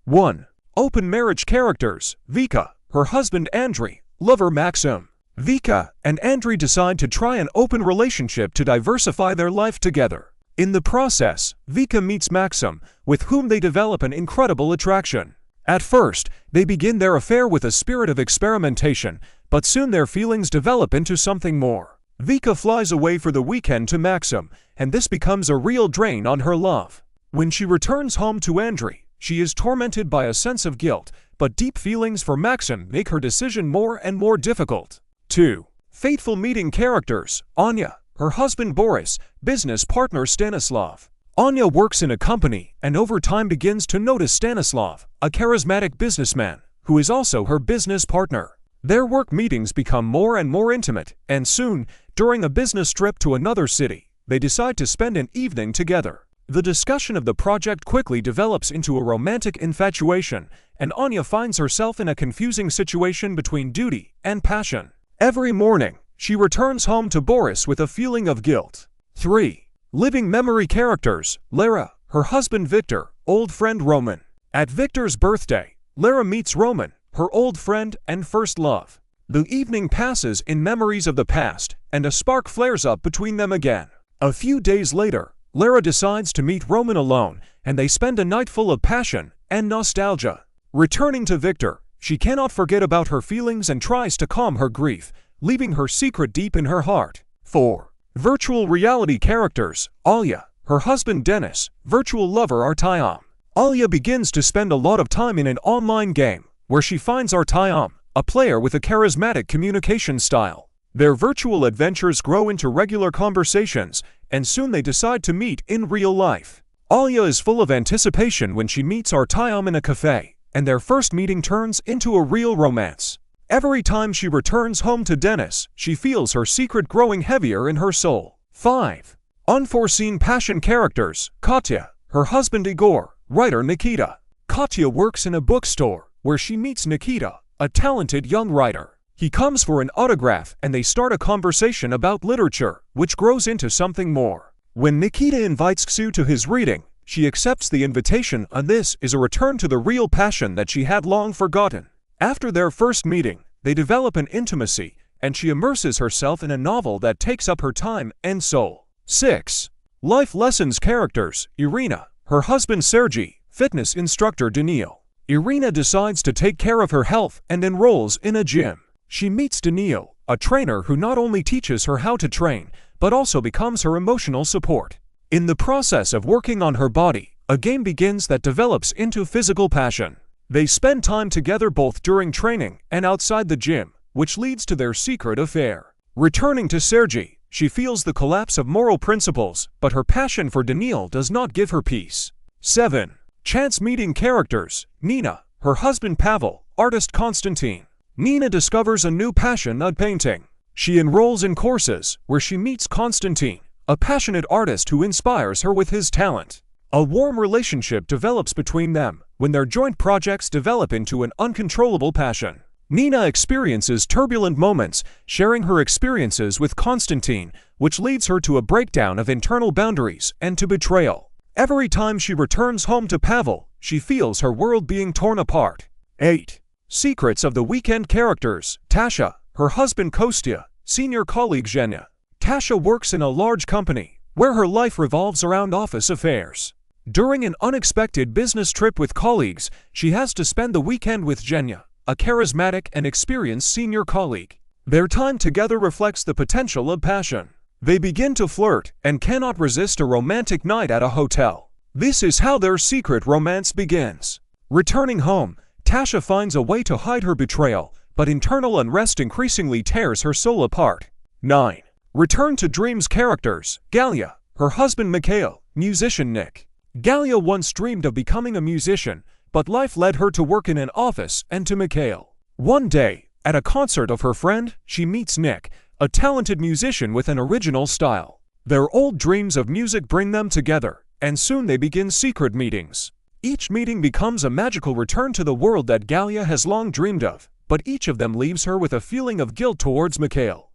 1. Open marriage characters. Vika, her husband Andriy, lover Maxim. Vika and Andriy decide to try an open relationship to diversify their life together. In the process, Vika meets Maxim, with whom they develop an incredible attraction. At first, they begin their affair with a spirit of experimentation, but soon their feelings develop into something more. Vika flies away for the weekend to Maxim, and this becomes a real drain on her love. When she returns home to Andriy, she is tormented by a sense of guilt, but deep feelings for Maxim make her decision more and more difficult. 2. Fateful meeting characters. Anya, her husband Boris, business partner Stanislav. Anya works in a company and over time begins to notice Stanislav, a charismatic businessman, who is also her business partner. Their work meetings become more and more intimate, and soon, during a business trip to another city, they decide to spend an evening together. The discussion of the project quickly develops into a romantic infatuation, and Anya finds herself in a confusing situation between duty and passion. Every morning, she returns home to Boris with a feeling of guilt. 3. Living memory characters. Lara, her husband Victor, old friend Roman. At Victor's birthday, Lara meets Roman, her old friend and first love. The evening passes in memories of the past, and a spark flares up between them again. A few days later, Lara decides to meet Roman alone, and they spend a night full of passion and nostalgia. Returning to Victor, she cannot forget about her feelings and tries to calm her grief, leaving her secret deep in her heart. 4. Virtual reality characters. Alia, her husband Dennis, virtual lover Artyom. Alia begins to spend a lot of time in an online game, where she finds Artyom, a player with a charismatic communication style. Their virtual adventures grow into regular conversations, and soon they decide to meet in real life. Alia is full of anticipation when she meets Artyom in a cafe, and their first meeting turns into a real romance. Every time she returns home to Dennis, she feels her secret growing heavier in her soul. 5. Unforeseen passion characters. Katya, her husband Igor, writer Nikita. Katya works in a bookstore, where she meets Nikita, a talented young writer. He comes for an autograph and they start a conversation about literature, which grows into something more. When Nikita invites Ksu to his reading, she accepts the invitation, and this is a return to the real passion that she had long forgotten. After their first meeting, they develop an intimacy, and she immerses herself in a novel that takes up her time and soul. 6. Life lessons characters. Irina, her husband Sergei, fitness instructor Daniil. Irina decides to take care of her health and enrolls in a gym. She meets Daniil, a trainer who not only teaches her how to train, but also becomes her emotional support. In the process of working on her body, a game begins that develops into physical passion. They spend time together both during training and outside the gym, which leads to their secret affair. Returning to Sergei, she feels the collapse of moral principles, but her passion for Daniil does not give her peace. 7. Chance meeting characters. Nina, her husband Pavel, artist Konstantin. Nina discovers a new passion at painting. She enrolls in courses, where she meets Konstantin, a passionate artist who inspires her with his talent. A warm relationship develops between them, when their joint projects develop into an uncontrollable passion. Nina experiences turbulent moments, sharing her experiences with Konstantin, which leads her to a breakdown of internal boundaries and to betrayal. Every time she returns home to Pavel, she feels her world being torn apart. 8. Secrets of the weekend characters. Tasha, her husband Kostya, senior colleague Zhenya. Tasha works in a large company, where her life revolves around office affairs. During an unexpected business trip with colleagues, she has to spend the weekend with Zhenya, a charismatic and experienced senior colleague. Their time together reflects the potential of passion. They begin to flirt and cannot resist a romantic night at a hotel. This is how their secret romance begins. Returning home, Tasha finds a way to hide her betrayal, but internal unrest increasingly tears her soul apart. 9. Return to dreams characters. Galia, her husband Mikhail, musician Nick. Galia once dreamed of becoming a musician, but life led her to work in an office and to Mikhail. One day, at a concert of her friend, she meets Nick, a talented musician with an original style. Their old dreams of music bring them together, and soon they begin secret meetings. Each meeting becomes a magical return to the world that Galia has long dreamed of, but each of them leaves her with a feeling of guilt towards Mikhail.